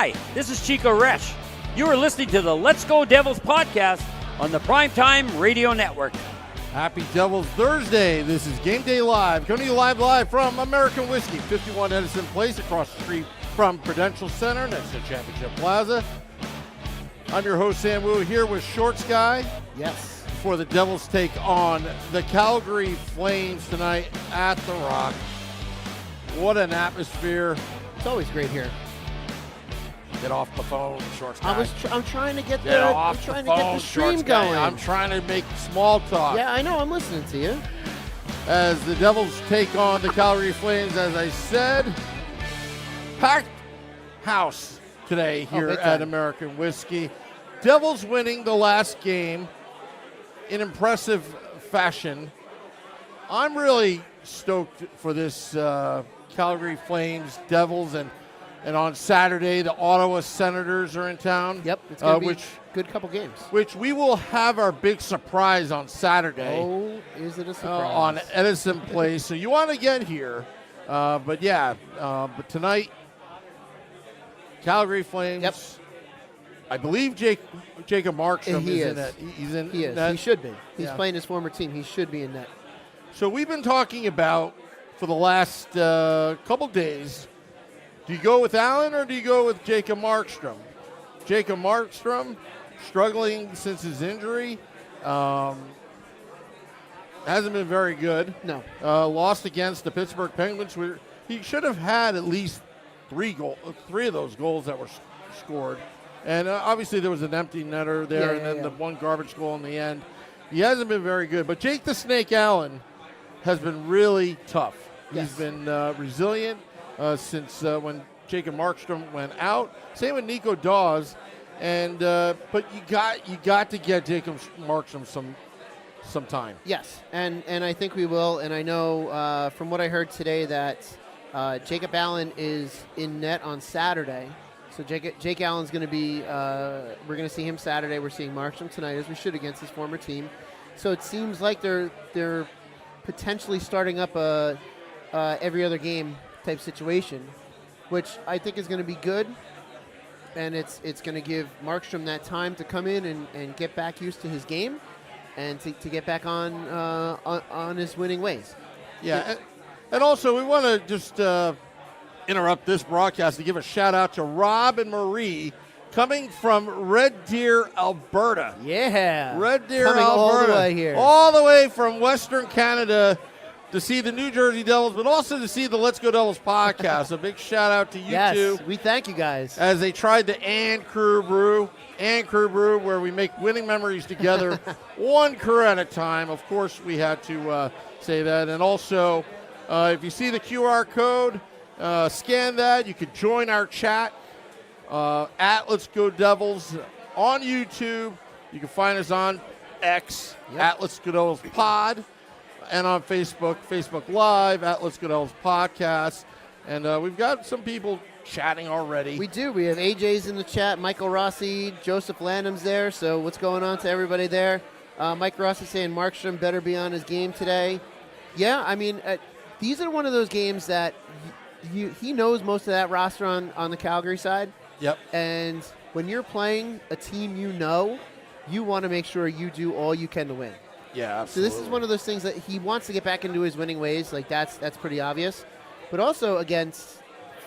Hi, this is Chico Resch. You are listening to the Let's Go Devils podcast on the Primetime Radio Network. Happy Devils Thursday. This is Game Day Live, coming to you live from American Whiskey, 51 Edison Place, across the street from Prudential Center, next to Championship Plaza. I'm your host, Sam Wu, here with Shorts Guy. Yes. Before the Devils take on the Calgary Flames tonight at The Rock. What an atmosphere. It's always great here. Get off the phone, Shorts Guy. I'm trying to get Get the stream Shorts Guy. going. I'm trying to make small talk. Yeah, I know. I'm listening to you. As the Devils take on the Calgary Flames, as I said, packed house today here at American Whiskey. Devils winning the last game in impressive fashion. I'm really stoked for this Calgary Flames Devils, and on Saturday the Ottawa Senators are in town. Yep, it's going to be a good couple games. Which we will have our big surprise on Saturday. Oh, is it a surprise? On Edison Place. So you want to get here. But tonight, Calgary Flames. Yep. I believe Jacob Markstrom is in it. He's in He is. net. He should be. He's playing his former team. He should be in net. So we've been talking about for the last couple days, do you go with Allen or do you go with Jacob Markstrom? Jacob Markstrom, struggling since his injury. Hasn't been very good. No. Lost against the Pittsburgh Penguins. He should have had at least three of those goals that were scored. And obviously there was an empty netter there, and then the one garbage goal in the end. He hasn't been very good. But Jake the Snake Allen has been really tough. Yes. He's been resilient since when Jacob Markstrom went out. Same with Nico Dawes. And but you got to get Jacob Markstrom some time. Yes, and I think we will. And I know from what I heard today that Jacob Allen is in net on Saturday. So Jake Allen's going to be. We're going to see him Saturday. We're seeing Markstrom tonight, as we should, against his former team. So it seems like they're potentially starting up a every other game type situation, which I think is going to be good. And it's going to give Markstrom that time to come in and get back used to his game, and to get back on his winning ways. Yeah, and also we want to just interrupt this broadcast to give a shout out to Rob and Marie coming from Red Deer, Alberta. Yeah, Red Deer, coming Alberta, all the way here, all the way from Western Canada to see the New Jersey Devils, but also to see the Let's Go Devils podcast. A big shout out to you two. We thank you guys. As they tried the And Crew Brew, where we make winning memories together, one crew at a time. Of course, we had to say that. And also, if you see the QR code, scan that. You could join our chat at Let's Go Devils on YouTube. You can find us on X at Let's Go Devils Pod, and on Facebook Live at Let's Go Devils Podcast. And we've got some people chatting already. We do. We have AJ's in the chat, Michael Rossi, Joseph Landham's there. So what's going on to everybody there? Mike Rossi saying Markstrom better be on his game today. Yeah, I mean, these are one of those games that he knows most of that roster on the Calgary side. Yep. And when you're playing a team you want to make sure you do all you can to win. Yeah, absolutely. So this is one of those things that he wants to get back into his winning ways. Like that's pretty obvious. But also against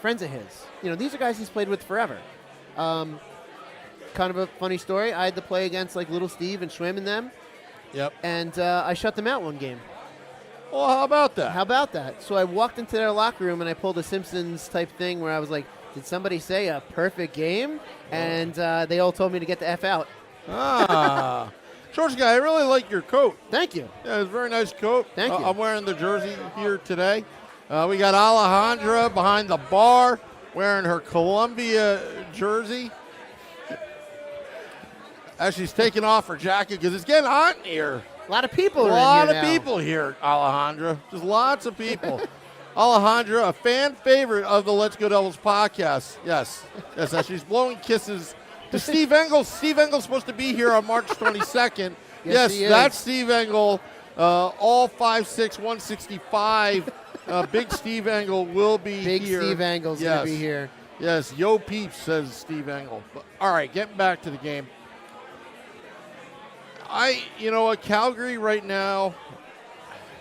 friends of his. You know, these are guys he's played with forever. Kind of a funny story. I had to play against like Little Steve and Schwim and them. Yep. And I shut them out one game. Well, how about that? So I walked into their locker room and I pulled a Simpsons type thing where I was like, did somebody say a perfect game? And they all told me to get the F out. Ah. Shorts Guy, I really like your coat. Thank you. Yeah, it's a very nice coat. Thank you. I'm wearing the jersey here today. We got Alejandra behind the bar wearing her Columbia jersey. As she's taking off her jacket because it's getting hot in here. A lot of people A are lot in here of now. people here, Alejandra. Just lots of people. Alejandra, a fan favorite of the Let's Go Devils podcast. Yes, as she's blowing kisses to Steve Engel. Steve Engel's supposed to be here on March 22nd. Yes, he is. That's Steve Engel. All 5'6", 165. Big Steve Engel will be Big here. Steve Engel's going to be here. Yes, yo peeps, says Steve Engel. But, all right, getting back to the game. Calgary right now,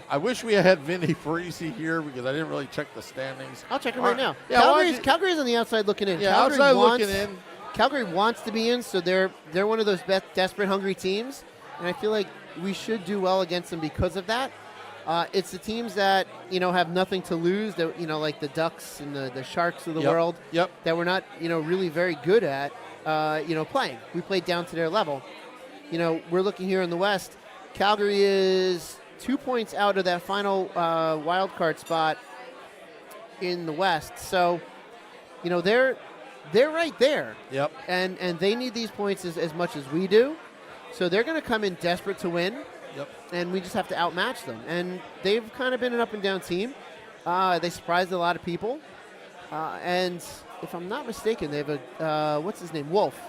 I wish we had Vinny Parisi here because I didn't really check the standings. I'll check it right now. Yeah, Calgary's on the outside looking in. Yeah, Calgary outside wants, looking in. Calgary wants to be in, so they're one of those desperate, hungry teams, and I feel like we should do well against them because of that. It's the teams that have nothing to lose, that like the Ducks and the Sharks of the world. Yep. That we're not really very good at playing. We played down to their level. We're looking here in the West. Calgary is 2 points out of that final wild card spot in the West. So, they're right there. Yep. And they need these points as much as we do. So they're going to come in desperate to win. Yep. And we just have to outmatch them. And they've kind of been an up and down team. They surprised a lot of people. And if I'm not mistaken, they have what's his name? Wolf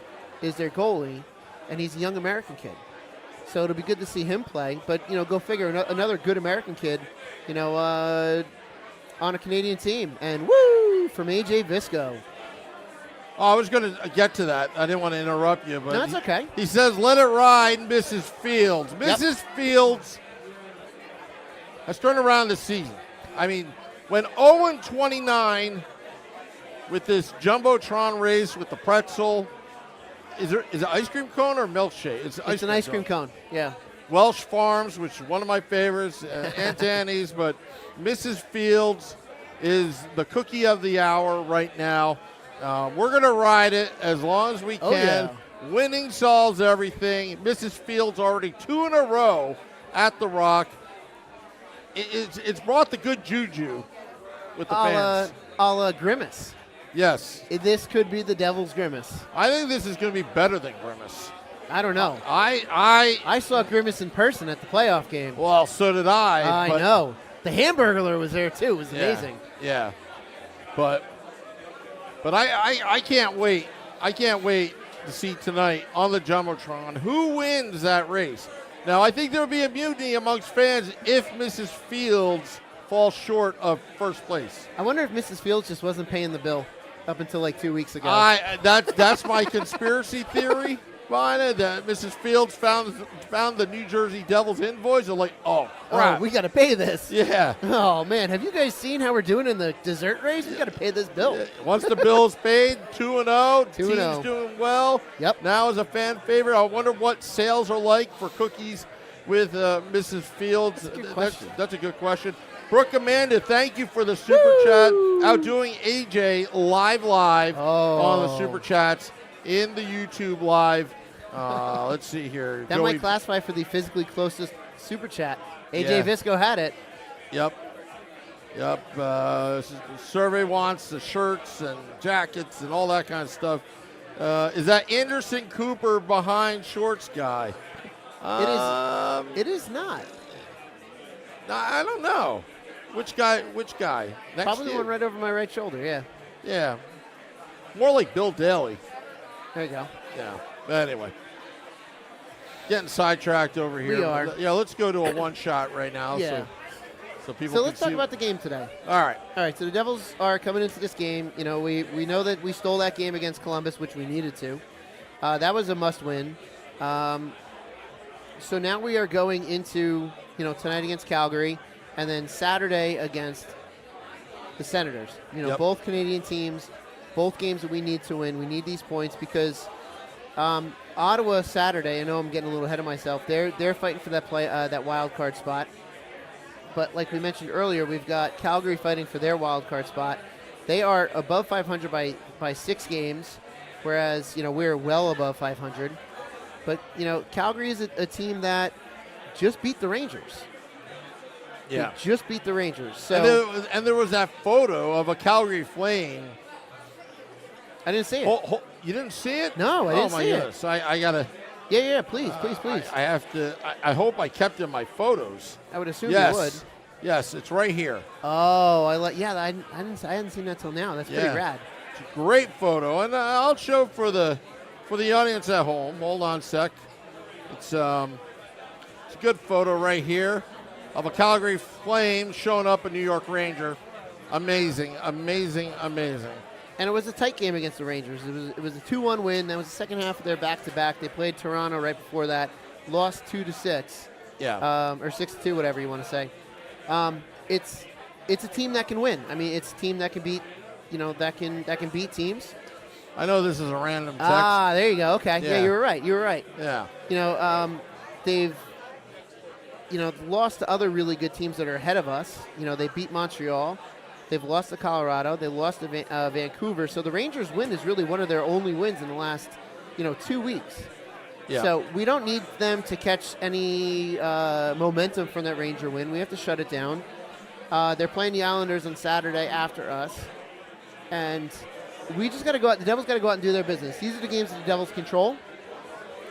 is their goalie, and he's a young American kid. So it'll be good to see him play. But, go figure, another good American kid, on a Canadian team. And woo, from AJ Visco. Oh, I was going to get to that. I didn't want to interrupt you, but No, it's okay. He says, "Let it ride, Mrs. Fields." Yep. Mrs. Fields has turned around the season. I mean, when 0-29 with this jumbotron race with the pretzel, is it ice cream cone or milkshake? It's an ice cream cone. Yeah. Welsh Farms, which is one of my favorites, Aunt Annie's, but Mrs. Fields is the cookie of the hour right now. We're going to ride it as long as we can. Oh, yeah. Winning solves everything. Mrs. Fields already 2 in a row at the Rock. It's brought the good juju with the fans. A la Grimace. Yes. This could be the Devil's Grimace. I think this is going to be better than Grimace. I don't know. I saw Grimace in person at the playoff game. Well, so did I. I know. The Hamburglar was there, too. It was amazing. Yeah. But I can't wait. I can't wait to see tonight on the Jumbotron who wins that race. Now, I think there will be a mutiny amongst fans if Mrs. Fields falls short of first place. I wonder if Mrs. Fields just wasn't paying the bill up until like 2 weeks ago. That's my conspiracy theory behind it, that Mrs. Fields found the New Jersey Devils invoice and like, oh, crap. We got to pay this. Yeah. Oh, man. Have you guys seen how we're doing in the dessert race? We got to pay this bill. Once the bill's paid, 2-0. 2-0. Team's doing well. Yep. Now is a fan favorite. I wonder what sales are like for cookies with Mrs. Fields. That's a good question. That's a good question. Brooke Amanda, thank you for the super chat. Outdoing AJ live on the super chats in the YouTube live. Let's see here. That might classify for the physically closest super chat. AJ Visco had it. Yep. Survey wants the shirts and jackets and all that kind of stuff. Is that Anderson Cooper behind shorts guy? It is not. I don't know. Which guy? Next Probably the year? one right over my right shoulder, yeah. Yeah. More like Bill Daly. There you go. Yeah. But anyway. Getting sidetracked over here. We are. Yeah, let's go to a one shot right now. Yeah. So people So can let's talk see. about the game today. All right. All right, so the Devils are coming into this game. We know that we stole that game against Columbus, which we needed to. That was a must-win. So now we are going into, tonight against Calgary, and then Saturday against the Senators. Yep. Both Canadian teams, both games that we need to win. We need these points because Ottawa Saturday. I know I'm getting a little ahead of myself. They're fighting for that wild card spot. But like we mentioned earlier, we've got Calgary fighting for their wild card spot. They are above 500 by 6 games, whereas we're well above 500. But Calgary is a team that just beat the Rangers. Yeah. They just beat the Rangers. So And there was that photo of a Calgary Flame. I didn't see it. You didn't see it? No, I didn't see it. Oh, my goodness. I got to. Yeah, please. I have to. I hope I kept in my photos. I would assume Yes. you would. Yes, it's right here. Oh, I hadn't seen that till now. That's pretty rad. It's a great photo, and I'll show for the audience at home. Hold on a sec. It's a good photo right here of a Calgary Flame showing up a New York Ranger. Amazing. And it was a tight game against the Rangers. It was a 2-1 win. That was the second half of their back-to-back. They played Toronto right before that, lost 2-6. Yeah. Or 6-2, whatever you want to say. It's a team that can win. I mean, it's a team that can beat, that can beat teams. I know this is a random text. There you go. Okay. Yeah, you were right. Yeah. They've lost to other really good teams that are ahead of us. They beat Montreal. They've lost to Colorado. They lost to Vancouver. So the Rangers win is really one of their only wins in the last, 2 weeks. Yeah. So we don't need them to catch any momentum from that Ranger win. We have to shut it down. They're playing the Islanders on Saturday after us. And we just got to go out. The Devils got to go out and do their business. These are the games that the Devils control.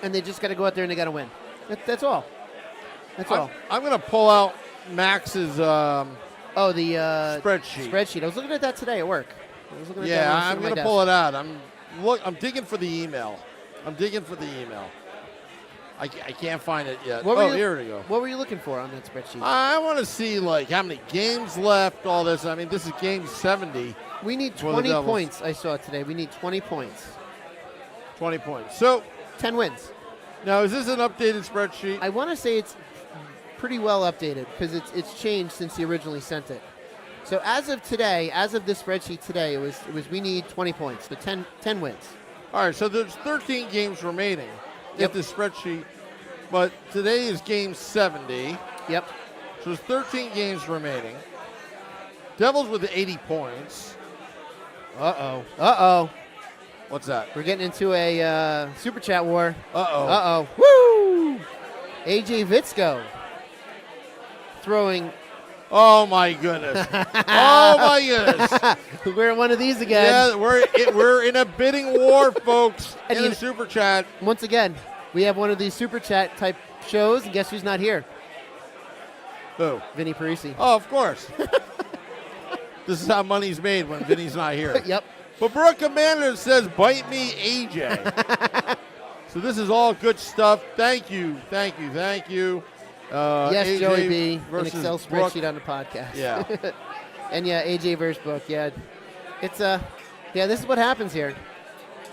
And they just got to go out there and they got to win. That's all. That's all. I'm going to pull out Max's the spreadsheet. I was looking at that today at work. I'm going to pull it out. I'm digging for the email. I can't find it yet. Here we go. What were you looking for on that spreadsheet? I want to see how many games left, all this. I mean, this is game 70. We need 20 points, I saw today. We need 20 points. 20 points. So 10 wins. Now, is this an updated spreadsheet? I want to say it's pretty well updated because it's changed since he originally sent it. So as of today, as of this spreadsheet today, it was we need 20 points, so 10 wins. All right, so there's 13 games remaining in this spreadsheet, but today is game 70. Yep. So there's 13 games remaining. Devils with 80 points. Uh-oh. What's that? We're getting into a super chat war. Uh-oh. Woo! AJ Vitsko throwing. Oh, my goodness. We're in one of these again. Yeah, we're in a bidding war, folks, in the super chat. Once again, we have one of these super chat type shows, and guess who's not here? Who? Vinny Parisi. Oh, of course. This is how money's made when Vinny's not here. Yep. But Brooke Amanda says, bite me, AJ. So this is all good stuff. Thank you. Yes, AJ Joey B. An Excel versus spreadsheet Brooke. on the podcast. Yeah. And AJ versus Brooke. Yeah. It's this is what happens here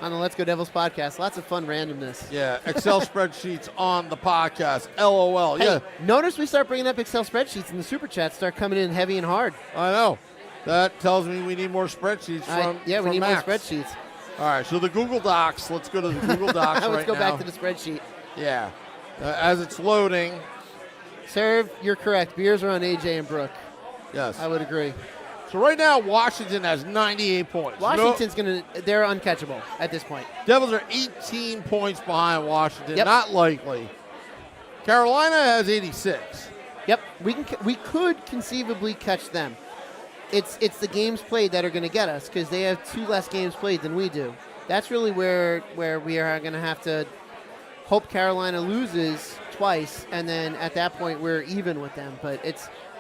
on the Let's Go Devils podcast. Lots of fun randomness. Yeah, Excel spreadsheets on the podcast. LOL. Hey, Yeah. notice we start bringing up Excel spreadsheets and the super chats start coming in heavy and hard. I know. That tells me we need more spreadsheets we from need Max. more spreadsheets. All right, so the Google Docs. Let's go to the Google Docs Let's right go now. back to the spreadsheet. Yeah. As it's loading. Serve, you're correct. Beers are on AJ and Brooke. Yes. I would agree. So right now, Washington has 98 points. Washington's they're uncatchable at this point. Devils are 18 points behind Washington. Yep. Not likely. Carolina has 86. Yep. We could conceivably catch them. It's the games played that are going to get us because they have 2 less games played than we do. That's really where we are going to have to hope Carolina loses twice, and then at that point we're even with them. But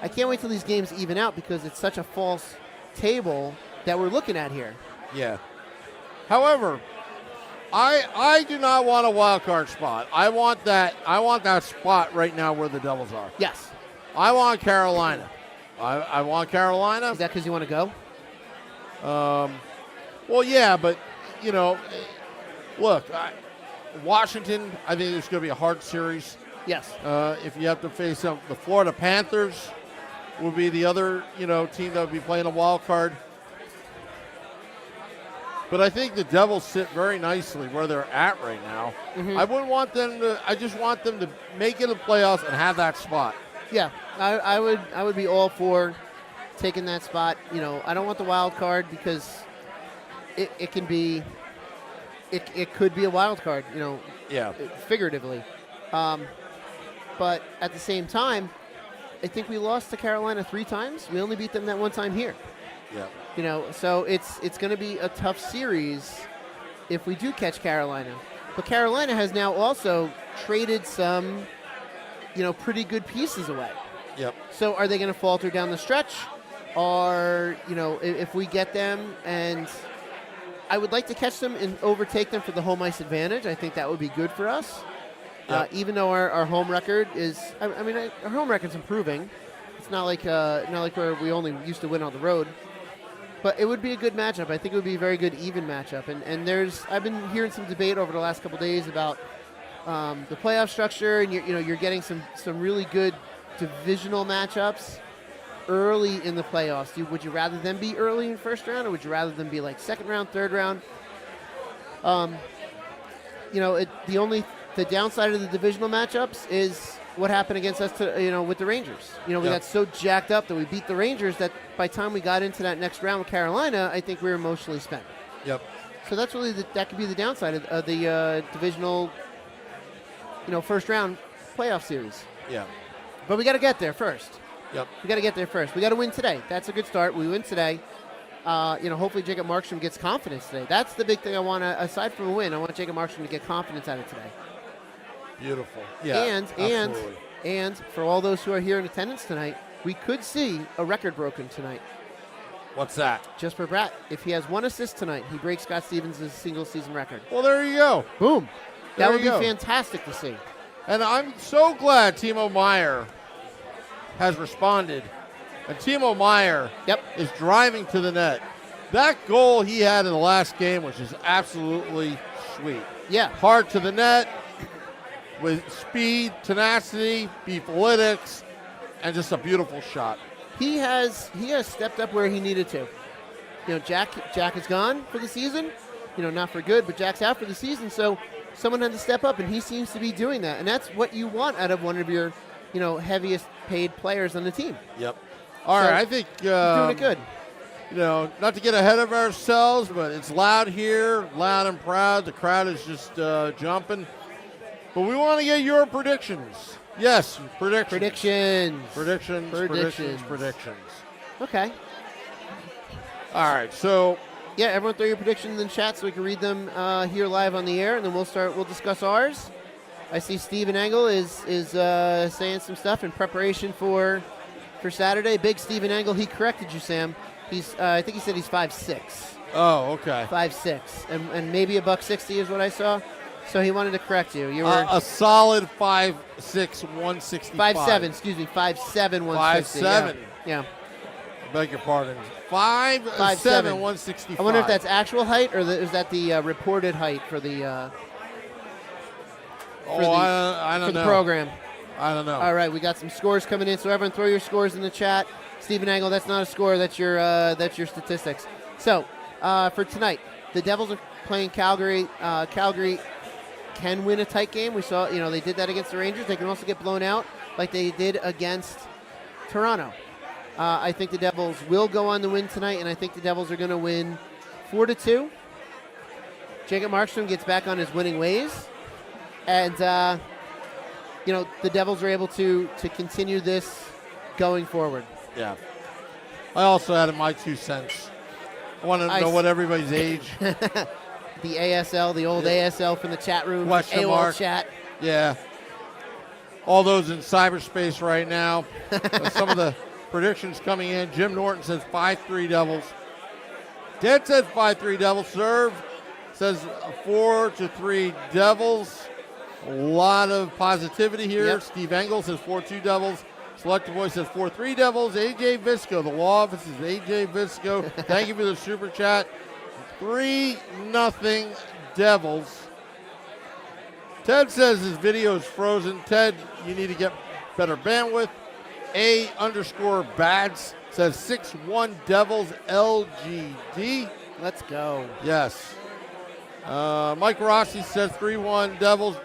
I can't wait till these games even out because it's such a false table that we're looking at here. Yeah. However, I do not want a wild card spot. I want that spot right now where the Devils are. Yes. I want Carolina. I want Carolina. Is that because you want to go? Well, yeah, but look, Washington. I think it's going to be a hard series. Yes. If you have to face them, the Florida Panthers will be the other team that would be playing a wild card. But I think the Devils sit very nicely where they're at right now. Mm-hmm. I wouldn't want them to. I just want them to make it the playoffs and have that spot. Yeah, I would be all for taking that spot. I don't want the wild card because it can be it could be a wild card. Yeah. Figuratively, but at the same time, I think we lost to Carolina 3 times. We only beat them that 1 time here. Yeah. So it's going to be a tough series if we do catch Carolina. But Carolina has now also traded some, pretty good pieces away. Yep. So are they going to falter down the stretch? Or, if we get them, and I would like to catch them and overtake them for the home ice advantage. I think that would be good for us. Yep. Even though our home record is, our home record's improving. It's not like where we only used to win on the road. But it would be a good matchup. I think it would be a very good even matchup. And I've been hearing some debate over the last couple days about the playoff structure, and you're getting some really good divisional matchups early in the playoffs. Would you rather them be early in first round, or would you rather them be like second round, third round? The downside of the divisional matchups is what happened against us with the Rangers. We got so jacked up that we beat the Rangers that by the time we got into that next round with Carolina, I think we were emotionally spent. Yep. So that's really that could be the downside of the divisional, first round playoff series. Yeah. But we got to get there first. Yep. We got to get there first. We got to win today. That's a good start. We win today. Hopefully Jacob Markstrom gets confidence today. That's the big thing I want to, aside from a win, I want Jacob Markstrom to get confidence out of today. Beautiful. Yeah. And for all those who are here in attendance tonight, we could see a record broken tonight. What's that? Jesper Bratt, if he has 1 assist tonight, he breaks Scott Stevens' single season record. Well, there you go. Boom. That There would be you go. fantastic to see. And I'm so glad Timo Meier has responded. And Timo Meier is driving to the net. That goal he had in the last game was just absolutely sweet. Yeah. Hard to the net with speed, tenacity, beeflytics, and just a beautiful shot. He has stepped up where he needed to. Jack is gone for the season. Not for good, but Jack's out for the season. So someone had to step up, and he seems to be doing that. And that's what you want out of one of your, heaviest paid players on the team. Yep. All right, I think doing it good. Not to get ahead of ourselves, but it's loud here, loud and proud. The crowd is just jumping. But we want to get your predictions. Yes, predictions. Predictions. Okay. All right, so yeah, everyone throw your predictions in the chat so we can read them here live on the air, and then we'll discuss ours. I see Steven Engel is saying some stuff in preparation for Saturday. Big Steven Engel, he corrected you, Sam. I think he said he's 5'6". Oh, okay. 5'6", and maybe $160 is what I saw. So he wanted to correct you. You were a solid 5'6", 165. 5'7", excuse me, 5'7", 160. 5'7". Yeah. Beg your pardon. 5'7", 165. I wonder if that's actual height or is that the reported height for the I don't know. the program. I don't know. All right, we got some scores coming in, so everyone throw your scores in the chat. Stephen Engel, that's not a score, that's your statistics. So for tonight, the Devils are playing Calgary. Calgary can win a tight game. We saw, they did that against the Rangers. They can also get blown out like they did against Toronto. I think the Devils will go on to win tonight, and I think the Devils are going to win 4-2. Jacob Markstrom gets back on his winning ways, and the Devils are able to continue this going forward. Yeah. I also added my 2 cents. I want to know what everybody's age. The ASL, the old ASL from the chat room. Question AOL mark. chat. Yeah. All those in cyberspace right now. Some of the predictions coming in. Jim Norton says 5-3 Devils. Ted says 5-3 Devils. Serve says 4-3 Devils. A lot of positivity here. Yep. Steve Engel says 4-2 Devils. Selective Voice says 4-3 Devils. AJ Visco, the law office is AJ Visco. Thank you for the super chat. 3-0 Devils. Ted says his video is frozen. Ted, you need to get better bandwidth. A_Bads says 6-1 Devils LGD. Let's go. Yes. Mike Rossi says 3-1 Devils.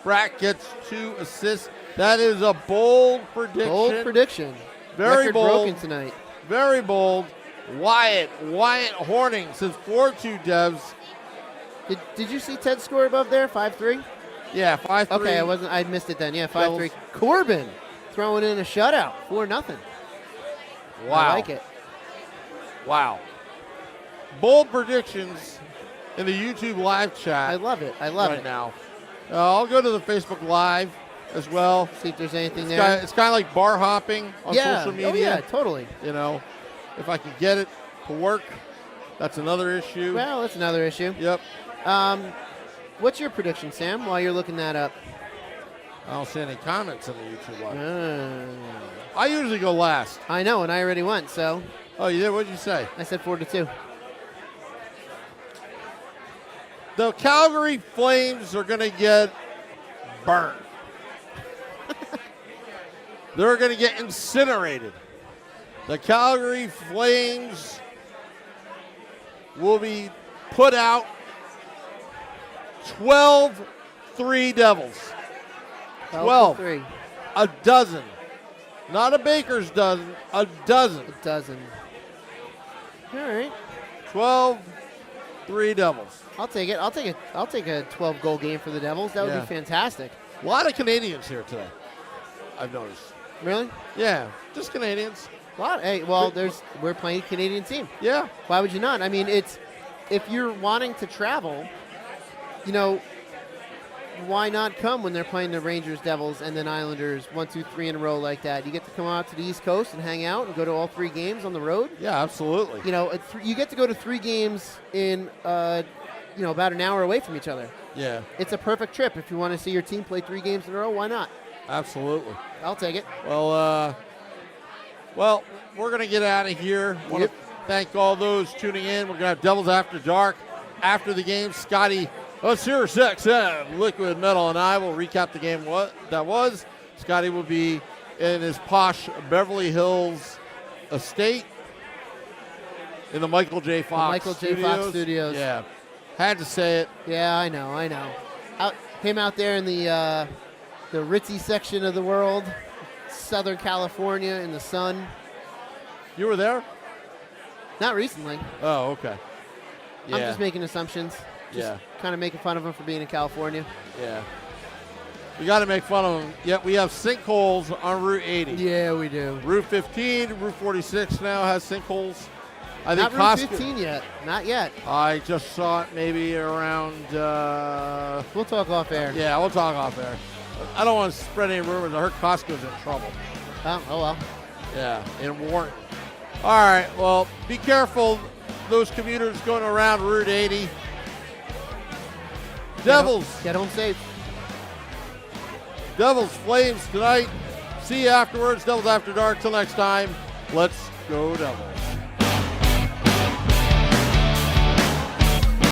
Bratt gets 2 assists. That is a bold prediction. Bold prediction. Very Record bold. broken tonight. Very bold. Wyatt Horning says 4-2 Devs. Did you see Ted's score above there? 5-3? Yeah, 5-3. Okay, I missed it then. Yeah, 5-3. Corbin throwing in a shutout. 4-0. Wow. I like it. Wow. Bold predictions in the YouTube live chat. I love it. I love right it. now. I'll go to the Facebook Live as well. See if there's anything there. It's kind of like bar hopping on social media. Oh, yeah, totally. If I can get it to work, that's another issue. Well, that's another issue. Yep. What's your prediction, Sam, while you're looking that up? I don't see any comments on the YouTube Live. I usually go last. I know, and I already went, so. Oh, you did? What did you say? I said 4-2. The Calgary Flames are going to get burned. They're going to get incinerated. The Calgary Flames will be put out 12-3 Devils. 12-3. A dozen. Not a baker's dozen, a dozen. A dozen. All right. 12-3 Devils. I'll take it. I'll take a 12-goal game for the Devils. That would Yeah. be fantastic. A lot of Canadians here today, I've noticed. Really? Yeah, just Canadians. A lot. Hey, well, we're playing a Canadian team. Yeah. Why would you not? I mean, if you're wanting to travel, why not come when they're playing the Rangers, Devils, and then Islanders 1, 2, 3 in a row like that? You get to come out to the East Coast and hang out and go to all 3 games on the road. Yeah, absolutely. You get to go to 3 games in about an hour away from each other. Yeah, It's a perfect trip. If you want to see your team play 3 games in a row, why not? absolutely. I'll take it. Well, we're going to get out of here. Want Yep. to thank all those tuning in. We're going to have Devils After Dark after the game. Scotty, Sirius XM, Liquid Metal, and I will recap the game that was. Scotty will be in his posh Beverly Hills estate in the Michael J. Fox Fox Studios. Yeah, had to say it. Yeah, I know. Him out there in the ritzy section of the world, Southern California in the sun. You were there? Not recently. Oh, okay. Yeah. I'm just making assumptions. Yeah. Kind of making fun of him for being in California. Yeah. We got to make fun of them. Yet we have sinkholes on Route 80. Yeah, we do. Route 15, Route 46 now has sinkholes. I think Not Route 15 yet. Not yet. I just saw it maybe around. We'll talk off air. Yeah, we'll talk off there. I don't want to spread any rumors. I heard Costco's in trouble. Oh well. Yeah, in Warren. All right, well, be careful. Those commuters going around Route 80. Devils. Get home safe. Devils, Flames tonight. See you afterwards. Devils After Dark. Till next time, let's go Devils.